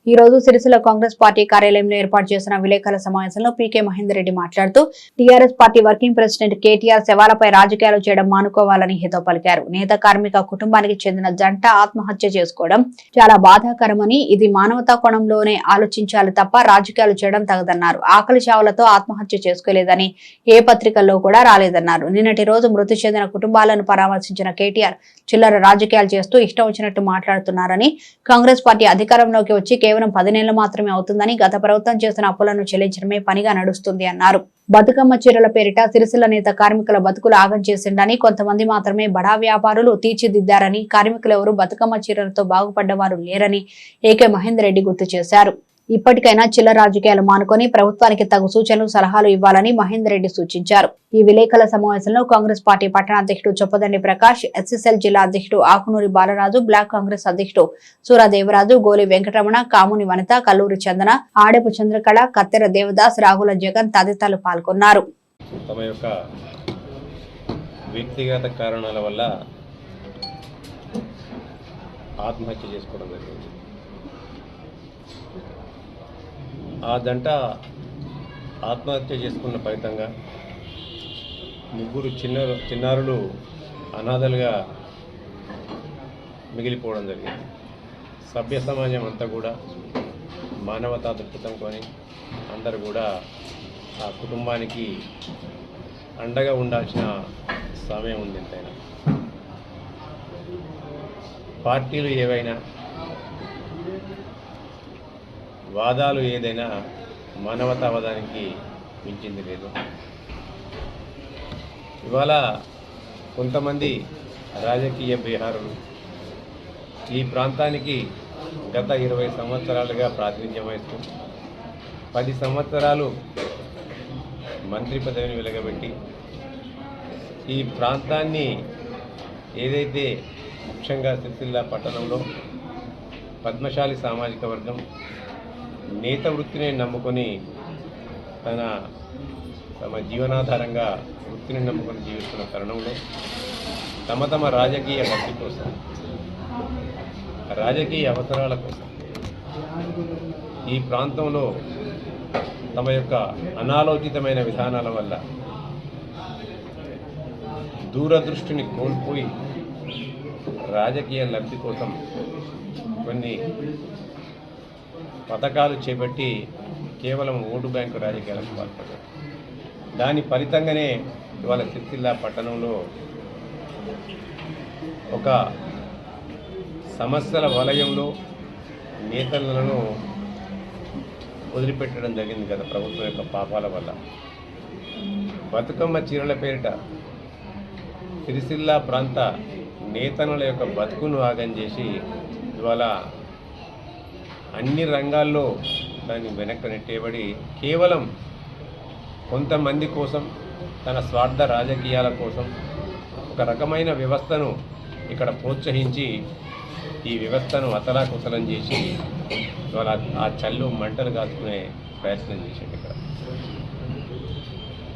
A: ఈ రోజు సిరిసిల్ల కాంగ్రెస్ పార్టీ కార్యాలయంలో ఏర్పాటు చేసిన విలేకరుల సమావేశంలో పీకే మహేందర్ రెడ్డి మాట్లాడుతూ TRS party working president KTR శవాలపై రాజకీయాలు చేయడం మానుకోవాలని హితవు పలికారు. నేత కార్మిక కుటుంబానికి చెందిన జంట ఆత్మహత్య చేసుకోవడం చాలా బాధాకరమని, ఇది మానవతా కోణంలోనే ఆలోచించాలి తప్ప రాజకీయాలు చేయడం తగదన్నారు. ఆకలి చావులతో ఆత్మహత్య చేసుకోలేదని ఏ పత్రికల్లో కూడా రాలేదన్నారు. నిన్నటి రోజు మృతి చెందిన కుటుంబాలను పరామర్శించిన కేటీఆర్ చిల్లర రాజకీయాలు చేస్తూ ఇష్టం వచ్చినట్టు మాట్లాడుతున్నారని, కాంగ్రెస్ పార్టీ అధికారంలోకి వచ్చి కేవలం 10 నెలలు మాత్రమే అవుతుందని, గత ప్రభుత్వం చేసిన అప్పులను చెల్లించడమే పనిగా నడుస్తుంది అన్నారు. బతుకమ్మ చీరల పేరిట సిరిసిల్ల నేత కార్మికుల బతుకులు ఆగం చేసిండని, కొంతమంది మాత్రమే బడా వ్యాపారులు తీర్చిదిద్దారని, కార్మికులెవరూ బతుకమ్మ చీరలతో బాగుపడ్డవారు లేరని ఏకే మహేందర్ రెడ్డి గుర్తు చేశారు. ఇప్పటికైనా చిల్లర రాజకీయాలు మానుకొని ప్రభుత్వానికి తగు సూచనలు, సలహాలు ఇవ్వాలని మహేందర్ రెడ్డి సూచించారు. ఈ విలేకరుల సమావేశంలో కాంగ్రెస్ పార్టీ పట్టణ అధ్యక్షుడు చొప్పదండి ప్రకాష్, ఎస్ఎస్ఎల్ జిల్లా అధ్యక్షుడు ఆకునూరి బాలరాజు, బ్లాక్ కాంగ్రెస్ అధ్యక్షుడు సూరాదేవరాజు, గోలి వెంకటరమణ, కాముని వనిత, కల్లూరి చందన, ఆడెపు చంద్రకళ, కత్తెర దేవదాస్, రాగుల జగన్ తదితరులు పాల్గొన్నారు.
H: తమ యొక్క వ్యక్తిగత కారణాల వల్ల ఆత్మహత్య చేసుకోవడం జరిగింది. ఆ జంట ఆత్మహత్య చేసుకున్న ఫలితంగా ముగ్గురు చిన్నారులు అనాథలుగా మిగిలిపోవడం జరిగింది. సభ్య సమాజం అంతా కూడా మానవతా దృక్పథం కొని అందరూ కూడా ఆ కుటుంబానికి అండగా ఉండాల్సిన సమయం ఉంది. ఎంతైనా పార్టీలు ఏవైనా, వాదాలు ఏదైనా మానవతావాదానికి మించింది లేదు. ఇవాళ కొంతమంది రాజకీయ బిహారులు ఈ ప్రాంతానికి గత 20 సంవత్సరాలుగా ప్రాతినిధ్యం వహిస్తూ 10 సంవత్సరాలు మంత్రి పదవిని వెలగబెట్టి ఈ ప్రాంతాన్ని ఏదైతే ముఖ్యంగా సిరిసిల్ల పట్టణంలో పద్మశాలి సామాజిక వర్గం నేత వృత్తిని నమ్ముకొని తమ జీవనాధారంగా వృత్తిని నమ్ముకొని జీవిస్తున్న తరుణంలో తమ రాజకీయ లబ్ధి కోసం, రాజకీయ అవసరాల కోసం ఈ ప్రాంతంలో తమ యొక్క అనాలోచితమైన విధానాల వల్ల దూరదృష్టిని కోల్పోయి రాజకీయ లబ్ధి కోసం కొన్ని పథకాలు చేపట్టి కేవలం ఓటు బ్యాంకు రాజకీయాలకు పాల్పడ్డారు. దాని ఫలితంగానే ఇవాళ సిరిసిల్ల పట్టణంలో ఒక సమస్యల వలయంలో నేతలను వదిలిపెట్టడం జరిగింది గత ప్రభుత్వం యొక్క పాపాల వల్ల. బతుకమ్మ చీరల పేరిట సిరిసిల్ల ప్రాంత నేతనుల యొక్క బతుకును ఆగం చేసి ఇవాళ అన్ని రంగాల్లో దాన్ని వెనక్కి నెట్టేబడి కేవలం కొంతమంది కోసం, తన స్వార్థ రాజకీయాల కోసం ఒక రకమైన వ్యవస్థను ఇక్కడ ప్రోత్సహించి ఈ వ్యవస్థను అతలాకుతలం చేసి ఇవాళ ఆ చల్లు మంటలు కాచుకునే ప్రయత్నం చేసింది. ఇక్కడ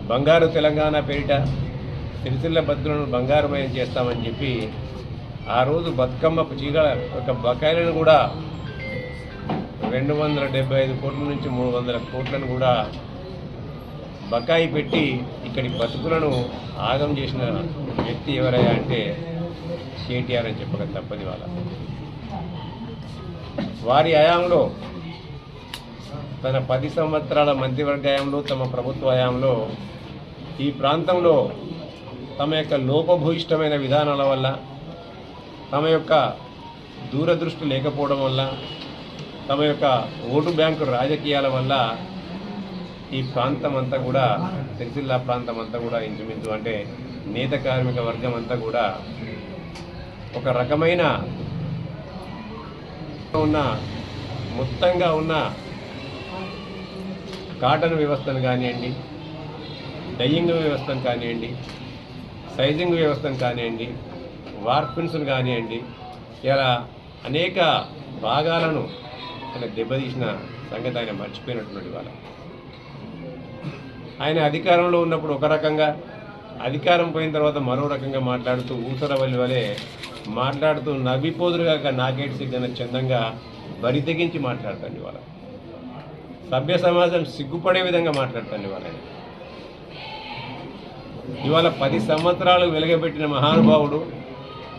H: బంగారు తెలంగాణ పేరిట సిరిసిల్ల బతుకులను బంగారుమయం చేస్తామని చెప్పి ఆ రోజు బతుకమ్మ చీరల యొక్క బకాయిలను కూడా 275 కోట్ల నుంచి 300 కోట్లను కూడా బకాయి పెట్టి ఇక్కడి బతుకులను ఆగం చేసిన వ్యక్తి ఎవరయ్యా అంటే కేటీఆర్ అని చెప్పక తప్పది. వారి హయాంలో, తన 10 సంవత్సరాల మంత్రివర్గ హయాంలో, తమ ప్రభుత్వ హయాంలో ఈ ప్రాంతంలో తమ యొక్క లోపభూయిష్టమైన విధానాల వల్ల, తమ యొక్క దూరదృష్టి లేకపోవడం వల్ల, తమ యొక్క ఓటు బ్యాంకు రాజకీయాల వల్ల ఈ ప్రాంతం అంతా కూడా, సిరిసిల్ల ప్రాంతం అంతా కూడా ఇంచుమించు అంటే నేత కార్మిక వర్గం అంతా కూడా ఒక రకమైన మొత్తంగా ఉన్న కాటన్ వ్యవస్థను కానివ్వండి, డయ్యింగ్ వ్యవస్థను కానివ్వండి, సైజింగ్ వ్యవస్థను కానివ్వండి, వార్పిన్స్ను కానివ్వండి, ఇలా అనేక భాగాలను ఆయన దెబ్బతీసిన సంగతి ఆయన మర్చిపోయినట్టున్నాడు. ఇవాళ ఆయన అధికారంలో ఉన్నప్పుడు ఒక రకంగా, అధికారం పోయిన తర్వాత మరో రకంగా మాట్లాడుతూ ఊసరవల్లి వలె మాట్లాడుతూ నవ్విపోదురుగా నాకేటి సిగ్గన చందంగా బరి తెగించి మాట్లాడతాను. ఇవాళ సభ్య సమాజం సిగ్గుపడే విధంగా మాట్లాడతాను. ఇవాళ 10 సంవత్సరాలు వెలగబెట్టిన మహానుభావుడు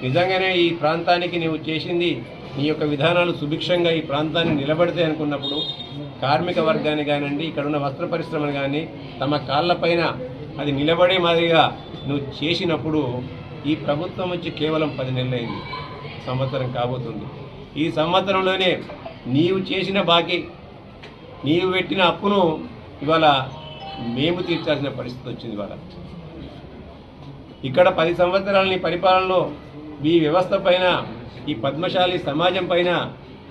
H: నిజంగానే ఈ ప్రాంతానికి నీవు చేసింది, నీ యొక్క విధానాలు సుభిక్షంగా ఈ ప్రాంతాన్ని నిలబడితే అనుకున్నప్పుడు కార్మిక వర్గాన్ని కానివ్వండి, ఇక్కడున్న వస్త్ర పరిశ్రమను కానీ తమ కాళ్ళపైన అది నిలబడే మాదిరిగా నువ్వు చేసినప్పుడు ఈ ప్రభుత్వం వచ్చి కేవలం 10 నెలలైంది, సంవత్సరం కాబోతుంది. ఈ సంవత్సరంలోనే నీవు చేసిన బాకీ, నీవు పెట్టిన అప్పును ఇవాళ మేము తీర్చాల్సిన పరిస్థితి వచ్చింది. ఇవాళ ఇక్కడ 10 సంవత్సరాల నీ పరిపాలనలో ఈ వ్యవస్థ పైన, ఈ పద్మశాలి సమాజం పైన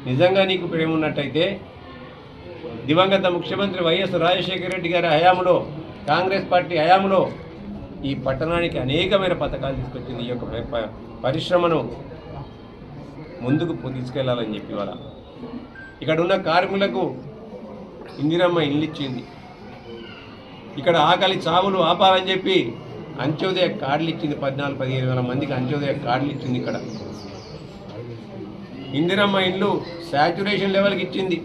H: నిజంగా నీకు ప్రేమ ఉన్నట్టయితే దివంగత ముఖ్యమంత్రి వైఎస్ రాజశేఖర రెడ్డి గారి హయాంలో, కాంగ్రెస్ పార్టీ హయాంలో ఈ పట్టణానికి అనేకమైన పథకాలు తీసుకొచ్చింది. ఈ యొక్క పరిశ్రమను ముందుకు తీసుకెళ్లాలని చెప్పి ఇవాళ ఇక్కడ ఉన్న కార్మికులకు ఇందిరమ్మ ఇల్లు ఇచ్చింది. ఇక్కడ ఆకలి చావులు ఆపాలని చెప్పి అంత్యోదయ కార్డులు ఇచ్చింది. 14-15 వేల మందికి అంత్యోదయ కార్డులు ఇచ్చింది. ఇక్కడ ఇందిరమ్మ ఇండ్లు శాచ్యురేషన్ లెవెల్కి ఇచ్చింది.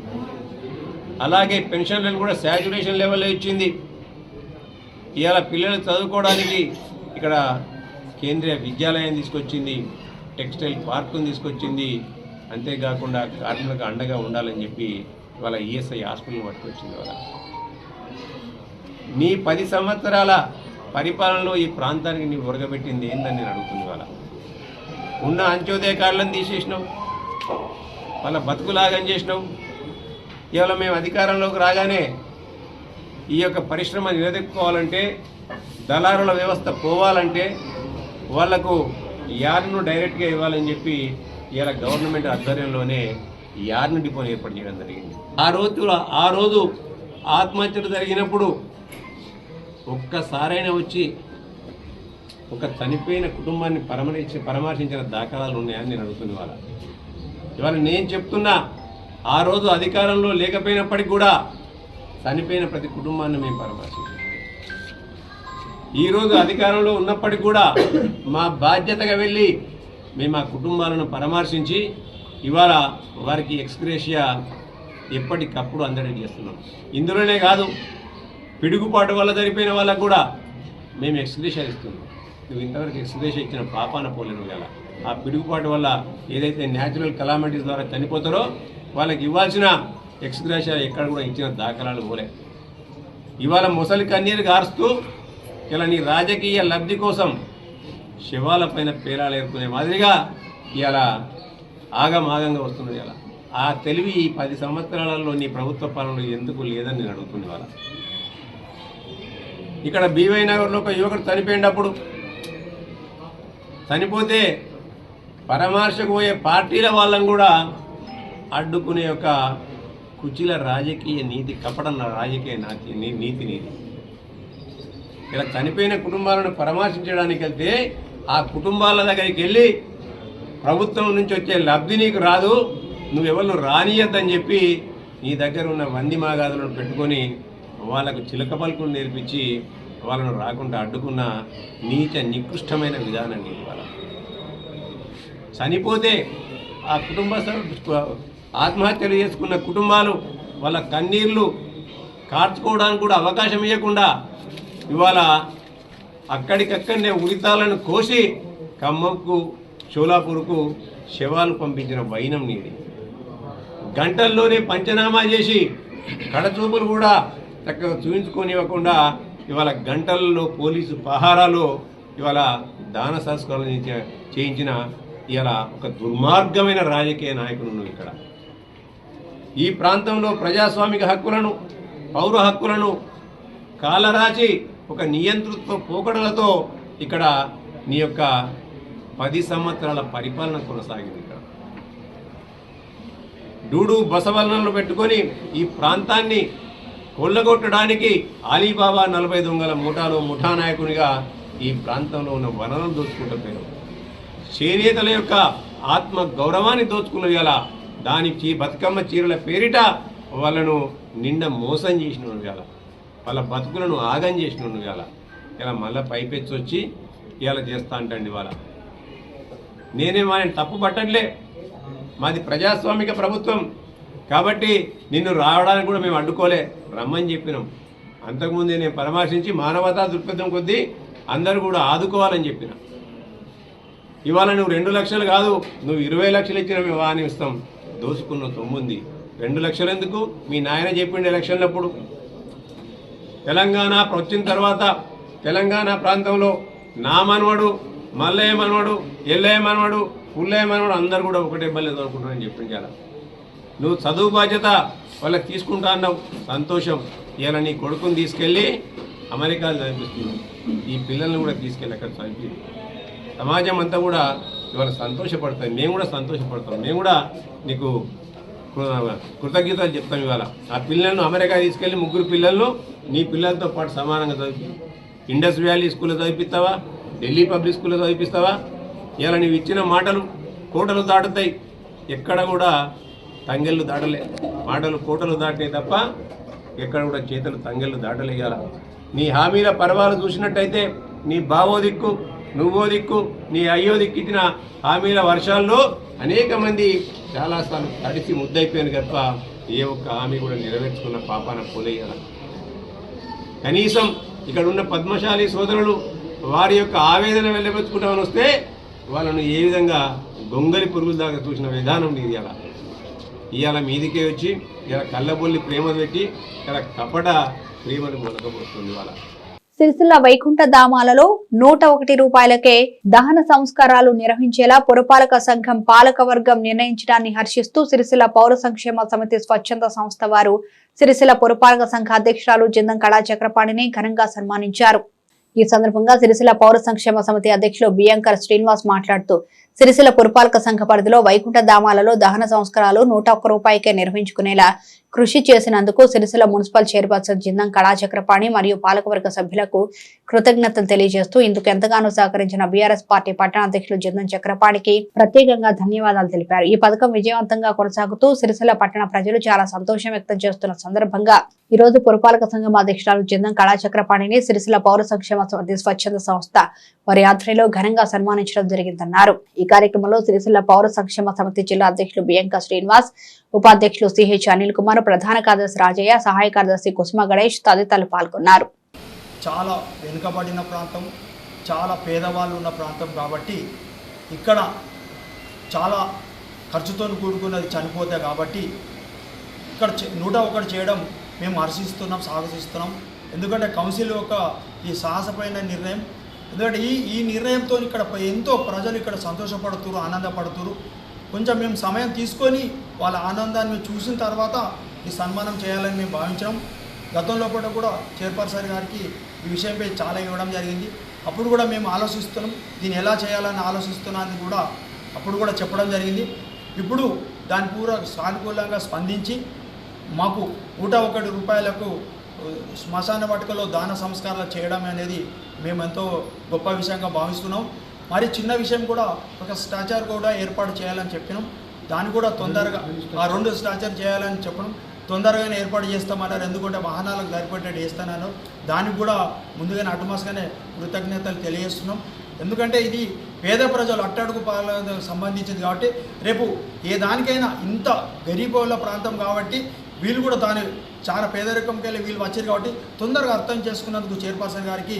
H: అలాగే పెన్షన్లను కూడా శాచ్యురేషన్ లెవెల్లో ఇచ్చింది. ఇవాళ పిల్లలు చదువుకోవడానికి ఇక్కడ కేంద్రీయ విద్యాలయం తీసుకొచ్చింది, టెక్స్టైల్ పార్కును తీసుకొచ్చింది. అంతేకాకుండా కార్మికులకు అండగా ఉండాలని చెప్పి ఇవాళ ఈఎస్ఐ హాస్పిటల్ పట్టుకొచ్చింది. ఇవాళ నీ 10 సంవత్సరాల పరిపాలనలో ఈ ప్రాంతానికి నీ ఒరగబెట్టింది ఏందని నేను అడుగుతుంది. ఇవాళ ఉన్న అంత్యోదయ కార్డులను తీసేసినావు, వాళ్ళ బతుకులాగం చేసినావు. ఇవాళ మేము అధికారంలోకి రాగానే ఈ యొక్క పరిశ్రమ నిలదొక్కుకోవాలంటే, దళారుల వ్యవస్థ పోవాలంటే వాళ్లకు యార్ను డైరెక్ట్గా ఇవ్వాలని చెప్పి ఇవాళ గవర్నమెంట్ ఆధ్వర్యంలోనే యార్ను డిపోని ఏర్పాటు చేయడం జరిగింది. ఆ రోజు ఆత్మహత్యలు జరిగినప్పుడు ఒక్కసారైనా వచ్చి ఒక చనిపోయిన కుటుంబాన్ని పరామర్శించిన దాఖలాలు ఉన్నాయని నేను అడుగుతున్న ఇవాళ నేను చెప్తున్నా, ఆ రోజు అధికారంలో లేకపోయినప్పటికీ కూడా చనిపోయిన ప్రతి కుటుంబాన్ని మేము పరామర్శించాం. ఈరోజు అధికారంలో ఉన్నప్పటికీ కూడా మా బాధ్యతగా వెళ్ళి మేము ఆ కుటుంబాలను పరామర్శించి ఇవాళ వారికి ఎక్స్గ్రేషియా ఎప్పటికప్పుడు అందరికీ చేస్తున్నాం. ఇందులోనే కాదు, పిడుగుపాటు వల్ల జరిపోయిన వాళ్ళకు కూడా మేము ఎక్స్గ్రేషియా ఇస్తున్నాం. నువ్వు ఇంతవరకు ఎక్స్గ్రేషియా ఇచ్చిన పాపాన పోలేను కదా. ఆ పిడుగుపాటు వల్ల ఏదైతే న్యాచురల్ కలామిటీస్ ద్వారా చనిపోతారో వాళ్ళకి ఇవ్వాల్సిన ఎక్స్గ్రేషియా ఎక్కడ కూడా ఇచ్చిన దాఖలాలు పోలే. ఇవాళ ముసలి కన్నీరు గారుస్తూ ఇలా నీ రాజకీయ లబ్ధి కోసం శివాలపైన పేరాలు ఏర్కొనే మాదిరిగా ఇలా ఆగమాగంగా వస్తున్నది. ఇలా ఆ తెలివి ఈ 10 సంవత్సరాలలో నీ ప్రభుత్వ పాలనలో ఎందుకు లేదని నేను అడుగుతుంది. ఇవాళ ఇక్కడ బీవై నగర్లో ఒక యువకుడు చనిపోయినప్పుడు చనిపోతే పరామర్శకు పోయే పార్టీల వాళ్ళని కూడా అడ్డుకునే ఒక కుచిల రాజకీయ నీతి, కపట రాజకీయ నీతి. ఇలా చనిపోయిన కుటుంబాలను పరామర్శించడానికి వెళ్తే ఆ కుటుంబాల దగ్గరికి వెళ్ళి ప్రభుత్వం నుంచి వచ్చే లబ్ధి నీకు రాదు, నువ్వెవరు రానియద్దని చెప్పి నీ దగ్గర ఉన్న వంది మాగాదులను పెట్టుకొని వాళ్ళకు చిలక పలుకులు నేర్పించి వాళ్ళను రాకుండా అడ్డుకున్న నీచ నికృష్టమైన విధానం ఇది. వాళ్ళ చనిపోతే ఆ కుటుంబ ఆత్మహత్యలు చేసుకున్న కుటుంబాలు వాళ్ళ కన్నీళ్లు కార్చుకోవడానికి కూడా అవకాశం ఇవ్వకుండా ఇవాళ అక్కడికక్కడనే ఉరితాలను కోసి ఖమ్మంకు, షోలాపూర్కు శవాలు పంపించిన వైనం నీది. గంటల్లోనే పంచనామా చేసి కడచూపులు కూడా చక్కగా చూపించుకొనివ్వకుండా ఇవాళ గంటల్లో పోలీసు పహారాలో ఇవాళ దాన సంస్కారం చేయించిన ఇవాళ ఒక దుర్మార్గమైన రాజకీయ నాయకులు నువ్వు ఇక్కడ. ఈ ప్రాంతంలో ప్రజాస్వామిక హక్కులను, పౌర హక్కులను కాలరాచి ఒక నియంతృత్వ పోకడలతో ఇక్కడ నీ యొక్క 10 సంవత్సరాల పరిపాలన కొనసాగింది. ఇక్కడ డూడు బసవలనలు పెట్టుకొని ఈ ప్రాంతాన్ని కొల్లగొట్టడానికి అలీబాబా 40 దొంగల ముఠా నాయకునిగా ఈ ప్రాంతంలో ఉన్న వనరులను దోచుకుంటూ పోయారు. చేనేతల యొక్క ఆత్మ గౌరవాన్ని దోచుకున్నది. అలా దానికి బతుకమ్మ చీరల పేరిట వాళ్ళను నిండా మోసం చేసినను కదా, వాళ్ళ బతుకులను ఆగం చేసినను కదా. ఇలా మళ్ళీ పైపెచ్చి వచ్చి ఇలా చేస్తా అంటండి. వాళ్ళ నేనే వాళ్ళని తప్పు పట్టట్లే, మాది ప్రజాస్వామిక ప్రభుత్వం కాబట్టి నిన్ను రావడానికి కూడా మేము అడ్డుకోలే, రమ్మని చెప్పినాం. అంతకుముందే నేను పరామర్శించి మానవతా దృక్పథం కొద్దీ అందరూ కూడా ఆదుకోవాలని చెప్పిన. ఇవాళ నువ్వు 2 లక్షలు కాదు, నువ్వు 20 లక్షలు ఇచ్చినా మేము వాని ఇస్తాం. దోసుకున్న తొమ్మిది 2 లక్షలు ఎందుకు? మీ నాయన చెప్పిండు ఎలక్షన్లప్పుడు. తెలంగాణ వచ్చిన తర్వాత తెలంగాణ ప్రాంతంలో నా మనవడు, మల్లయ్య మనవడు, ఎల్లయ్య మనవడు, పుల్లయ్య మనవడు అందరు కూడా ఒకటే బల్లె చదువుకుంటారని చెప్పింది. అలా నువ్వు చదువు బాధ్యత వాళ్ళకి తీసుకుంటా అన్నావు, సంతోషం. ఇలా నీ కొడుకుని తీసుకెళ్ళి అమెరికాలో చదివిస్తున్నావు, ఈ పిల్లల్ని కూడా తీసుకెళ్ళి అక్కడ చదివి సమాజం అంతా కూడా ఇవాళ సంతోషపడతాయి. మేము కూడా సంతోషపడతాం, మేము కూడా నీకు కృతజ్ఞతలు చెప్తాం. ఇవాళ ఆ పిల్లలను అమెరికా తీసుకెళ్ళి 3 పిల్లలను నీ పిల్లలతో పాటు సమానంగా చదివి ఇండస్ వ్యాలీ స్కూల్లో చదివిస్తావా, ఢిల్లీ పబ్లిక్ స్కూల్లో చదివిస్తావా? ఇలా నీవు ఇచ్చిన మాటలు కోటలు దాటుతాయి, ఎక్కడ కూడా తంగెళ్ళు దాటలే. మాటలు కోటలు దాటినాయి తప్ప ఎక్కడ కూడా చేతులు తంగెళ్ళు దాటలేయాల. నీ హామీల పర్వాలు చూసినట్టయితే నీ బావో దిక్కు, నువ్వో దిక్కు, నీ అయ్యో దిక్కిచ్చిన హామీల వర్షాల్లో అనేక మంది చాలాసార్లు తడిసి ముద్దయిపోయాను తప్ప ఏ ఒక్క హామీ కూడా నెరవేర్చుకున్న పాపాన పోలేయాల. కనీసం ఇక్కడ ఉన్న పద్మశాలి సోదరులు వారి యొక్క ఆవేదన వెళ్ళబెచ్చుకుంటామని వస్తే వాళ్ళను ఏ విధంగా గొంగలి పురుగుల దాకా చూసిన విధానం నీది. ఇవాళ మీదికే వచ్చి ఇలా కళ్ళబొల్లి ప్రేమ పెట్టి ఇలా కపట ప్రేమను మొలకపోతుంది. వాళ్ళ
A: సిరిసిల్ల వైకుంఠ ధామాలలో 101 రూపాయలకే దహన సంస్కారాలు నిర్వహించేలా పురపాలక సంఘం పాలకవర్గం నిర్ణయించడాన్ని హర్షిస్తూ సిరిసిల్ల పౌర సంక్షేమ సమితి స్వచ్ఛంద సంస్థ వారు సిరిసిల్ల పురపాలక సంఘ అధ్యక్షురాలు జిందం కళా చక్రపాణిని ఘనంగా సన్మానించారు. ఈ సందర్భంగా సిరిసిల్ల పౌర సంక్షేమ సమితి అధ్యక్షులు బియంకర్ శ్రీనివాస్ మాట్లాడుతూ సిరిసిల్ల పురపాలక సంఘ పరిధిలో వైకుంఠ ధామాలలో దహన సంస్కారాలు 101 రూపాయకే నిర్వహించుకునేలా కృషి చేసినందుకు సిరిసిల్ల మున్సిపల్ చైర్పర్సన్ జిందం కళా చక్రపాణి మరియు పాలకవర్గ సభ్యులకు కృతజ్ఞతలు తెలియజేస్తూ ఇందుకు ఎంతగానో సహకరించిన బీఆర్ఎస్ పార్టీ పట్టణ అధ్యక్షులు జిందం చక్రపాణికి ప్రత్యేకంగా ధన్యవాదాలు తెలిపారు. ఈ పథకం విజయవంతంగా కొనసాగుతూ సిరిసిల్ల పట్టణ ప్రజలు చాలా సంతోషం వ్యక్తం చేస్తున్న సందర్భంగా ఈ రోజు పురపాలక సంఘం అధ్యక్షురాలు జిందం కళా చక్రపాణిని సిరిసిల్ల పౌర సంక్షేమ సమితి స్వచ్ఛంద సంస్థ వారి ఆధ్వర్యంలో ఘనంగా సన్మానించడం జరిగిందన్నారు. ఈ కార్యక్రమంలో సిరిసిల్ల పౌర సంక్షేమ సమితి జిల్లా అధ్యక్షులు బియంక శ్రీనివాస్, ఉపాధ్యక్షులు సిహెచ్ అనిల్ కుమార్, ప్రధాన కార్యదర్శి రాజయ్య, సహాయ కార్యదర్శి కుసుమ గణేష్ తదితరులు పాల్గొన్నారు.
I: చాలా వెనుకబడిన ప్రాంతం, చాలా పేదవాళ్ళు ఉన్న ప్రాంతం కాబట్టి ఇక్కడ చాలా ఖర్చుతో కూడుకున్నది చనిపోతే కాబట్టి ఇక్కడ 101 చేయడం మేము హర్షిస్తున్నాం, సాహసిస్తున్నాం. ఎందుకంటే కౌన్సిల్ యొక్క ఈ సాహసమైన నిర్ణయం, ఎందుకంటే ఈ నిర్ణయంతో ఇక్కడ ఎంతో ప్రజలు ఇక్కడ సంతోషపడుతురు, ఆనందపడుతురు. కొంచెం మేము సమయం తీసుకొని వాళ్ళ ఆనందాన్ని చూసిన తర్వాత ఈ సన్మానం చేయాలని మేము భావించాం. గతంలో కూడా చైర్పర్సన్ గారికి ఈ విషయంపై చాలా ఇవ్వడం జరిగింది. అప్పుడు కూడా మేము ఆలోచిస్తున్నాం, దీన్ని ఎలా చేయాలని ఆలోచిస్తున్నాను కూడా అప్పుడు కూడా చెప్పడం జరిగింది. ఇప్పుడు దాని సానుకూలంగా స్పందించి మాకు 101 రూపాయలకు శ్మశాన వాటికలో దాన సంస్కారాలు చేయడం అనేది మేము ఎంతో గొప్ప విషయంగా భావిస్తున్నాం. మరి చిన్న విషయం కూడా ఒక స్టాచ్యూర్ కూడా ఏర్పాటు చేయాలని చెప్పినాం. దాన్ని కూడా తొందరగా ఆ 2 స్టాచ్యూర్ చేయాలని చెప్పడం తొందరగానే ఏర్పాటు చేస్తామన్నారు. ఎందుకంటే వాహనాలకు సరిపడేటట్టు చేస్తానన్నారు. దానికి కూడా ముందుగానే అటుమాసగానే కృతజ్ఞతలు తెలియజేస్తున్నాం. ఎందుకంటే ఇది పేద ప్రజలు అట్టడుగు పాలనకు సంబంధించింది కాబట్టి రేపు ఏ దానికైనా ఇంత గరీబుల ప్రాంతం కాబట్టి వీళ్ళు కూడా దాని చాలా పేదరికంకి వెళ్ళి వీళ్ళు వచ్చారు కాబట్టి తొందరగా అర్థం చేసుకున్నందుకు చైర్పర్సన్ గారికి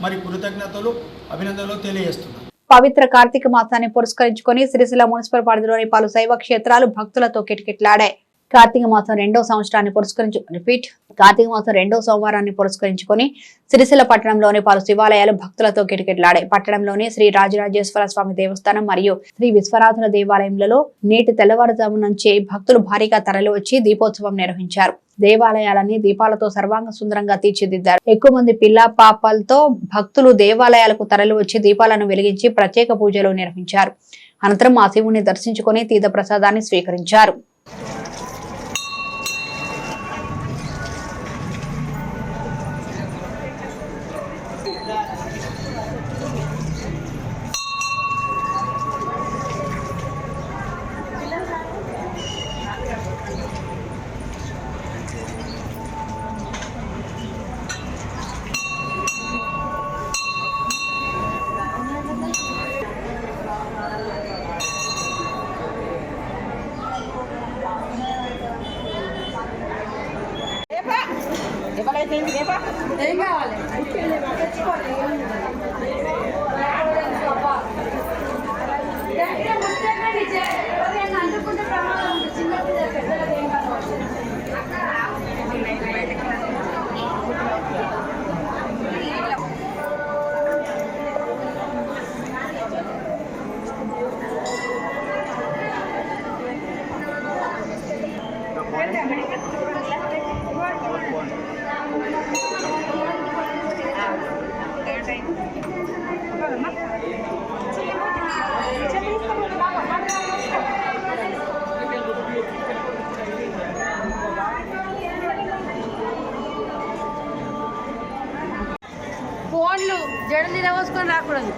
I: మరి కృతజ్ఞతలు, అభినందనలు తెలియజేస్తున్నారు.
A: పవిత్ర కార్తీక మాసాన్ని పురస్కరించుకొని సిరిసిల్ల మున్సిపల్ పరిధిలోని పలు శైవ క్షేత్రాలు భక్తులతో కిటకిటలాడాయి. కార్తీక మాసం 2వ సంవత్సరాన్ని కార్తీక మాసం 2వ సోమవారాన్ని పురస్కరించుకొని సిరిసిల్ల పట్టణంలోని పలు శివాలయాలు భక్తులతో కిటకిటలాడాయి. పట్టణంలోని శ్రీ రాజరాజేశ్వర స్వామి దేవస్థానం మరియు శ్రీ విశ్వనాథుల దేవాలయంలో నేటి తెల్లవారుజాము నుంచే భక్తులు భారీగా తరలివచ్చి దీపోత్సవం నిర్వహించారు. దేవాలయాలన్నీ దీపాలతో సర్వాంగ సుందరంగా తీర్చిదిద్దారు. ఎక్కువ మంది పిల్ల పాపలతో భక్తులు దేవాలయాలకు తరలివచ్చి దీపాలను వెలిగించి ప్రత్యేక పూజలు నిర్వహించారు. అనంతరం ఆ శివుని దర్శించుకొని తీర్థ ప్రసాదాన్ని స్వీకరించారు.
J: ఫోన్లు జడలు తిరగోసుకొని రాకూడదు.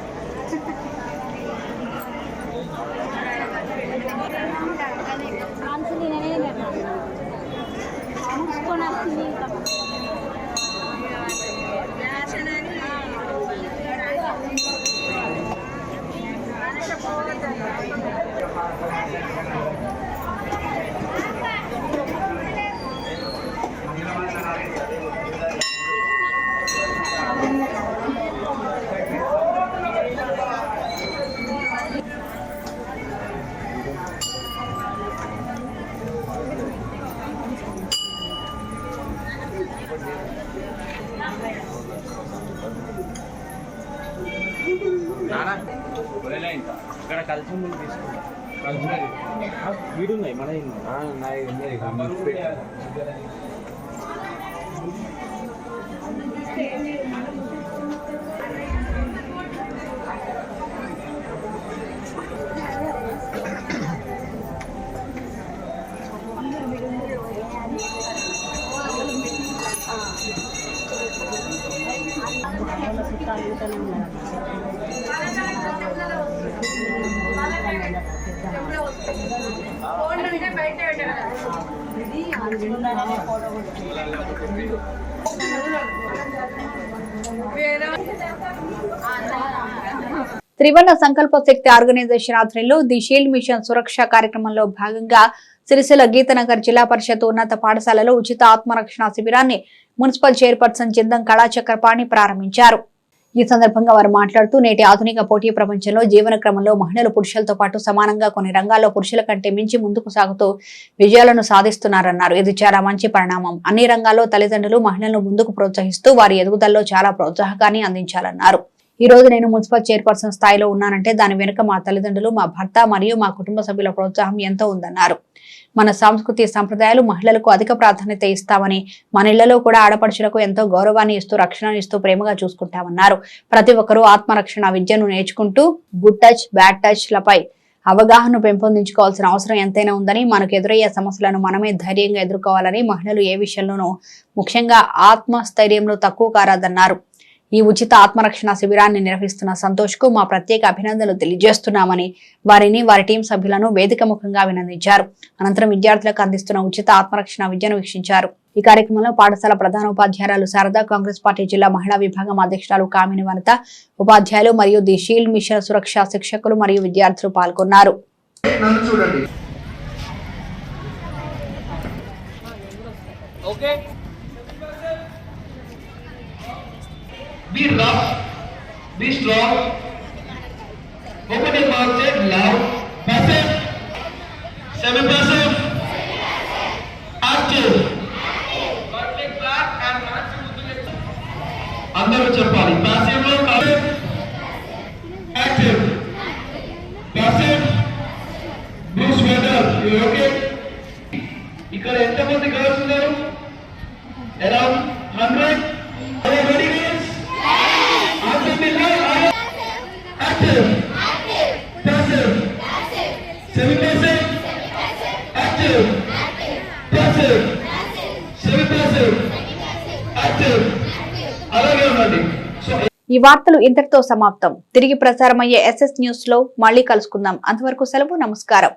E: ఇక్కడ కలిసి ముందు తీసుకుంటాం వీడున్నాయి మన
A: త్రివర్ణ సంకల్ప శక్తి ఆర్గనైజేషన్ ఆధ్వర్యంలో ది షీల్డ్ మిషన్ సురక్ష కార్యక్రమంలో భాగంగా సిరిసిల్ల గీతనగర్ జిల్లా పరిషత్ ఉన్నత పాఠశాలలో ఉచిత ఆత్మరక్షణ శిబిరాన్ని మున్సిపల్ చైర్పర్సన్ చిందం కళాచక్రపాణి ప్రారంభించారు. ఈ సందర్భంగా వారు మాట్లాడుతూ నేటి ఆధునిక పోటీ ప్రపంచంలో జీవన క్రమంలో మహిళలు పురుషులతో పాటు సమానంగా కొన్ని రంగాల్లో పురుషుల కంటే మించి ముందుకు సాగుతూ విజయాలను సాధిస్తున్నారన్నారు. ఇది చాలా మంచి పరిణామం. అన్ని రంగాల్లో తల్లిదండ్రులు మహిళలను ముందుకు ప్రోత్సహిస్తూ వారి ఎదుగుదలలో చాలా ప్రోత్సాహకాన్ని అందించాలన్నారు. ఈ రోజు నేను మున్సిపల్ చైర్పర్సన్ స్థాయిలో ఉన్నానంటే దాని వెనుక మా తల్లిదండ్రులు, మా భర్త మరియు మా కుటుంబ సభ్యుల ప్రోత్సాహం ఎంతో ఉందన్నారు. మన సంస్కృతి సంప్రదాయాలు మహిళలకు అధిక ప్రాధాన్యత ఇస్తామని, మన ఇళ్లలో కూడా ఆడపడుచులకు ఎంతో గౌరవాన్ని ఇస్తూ రక్షణ ఇస్తూ ప్రేమగా చూసుకుంటామన్నారు. ప్రతి ఒక్కరూ ఆత్మరక్షణ విద్యను నేర్చుకుంటూ గుడ్ టచ్, బ్యాడ్ టచ్ లపై అవగాహనను పెంపొందించుకోవాల్సిన అవసరం ఎంతైనా ఉందని, మనకు ఎదురయ్యే సమస్యలను మనమే ధైర్యంగా ఎదుర్కోవాలని, మహిళలు ఏ విషయంలోనూ ముఖ్యంగా ఆత్మస్థైర్యంలో తక్కువ కారాదన్నారు. ఈ ఉచిత ఆత్మరక్షణ శిబిరాన్ని నిర్వహిస్తున్న సంతోష్ కు మా ప్రత్యేక అభినందనలు తెలియజేస్తున్నామని వారిని, వారి టీం సభ్యులను వేదిక ముఖంగా అభినందించారు. అనంతరం విద్యార్థులకు అందిస్తున్న ఉచిత ఆత్మరక్షణ విద్యను వీక్షించారు. ఈ కార్యక్రమంలో పాఠశాల ప్రధాన ఉపాధ్యాయురాలు శారద, కాంగ్రెస్ పార్టీ జిల్లా మహిళా విభాగం అధ్యక్షురాలు కామిని వనిత, ఉపాధ్యాయులు మరియు ది షీల్డ్ మిషన్ సురక్ష శిక్షకులు మరియు విద్యార్థులు పాల్గొన్నారు.
K: Be rough, be strong, open your mouth, say loud, passive, semi-passive, active. Conflict back and అందరూ చెప్పాలి. passive లో active, passive, blue sweater, you okay? ఇక్కడ ఎంతమంది గర్ల్స్ ఉన్నారు? Around 100. Are you ready, girls? Active, passive, semi-passive, active, passive, semi-passive, active. అలాగే ఉండండి.
A: ఈ వార్తలు ఇంతటితో సమాప్తం. తిరిగి ప్రసారమయ్యే SS న్యూస్ లో మళ్ళీ కలుసుకుందాం. అంతవరకు సెలవు. నమస్కారం.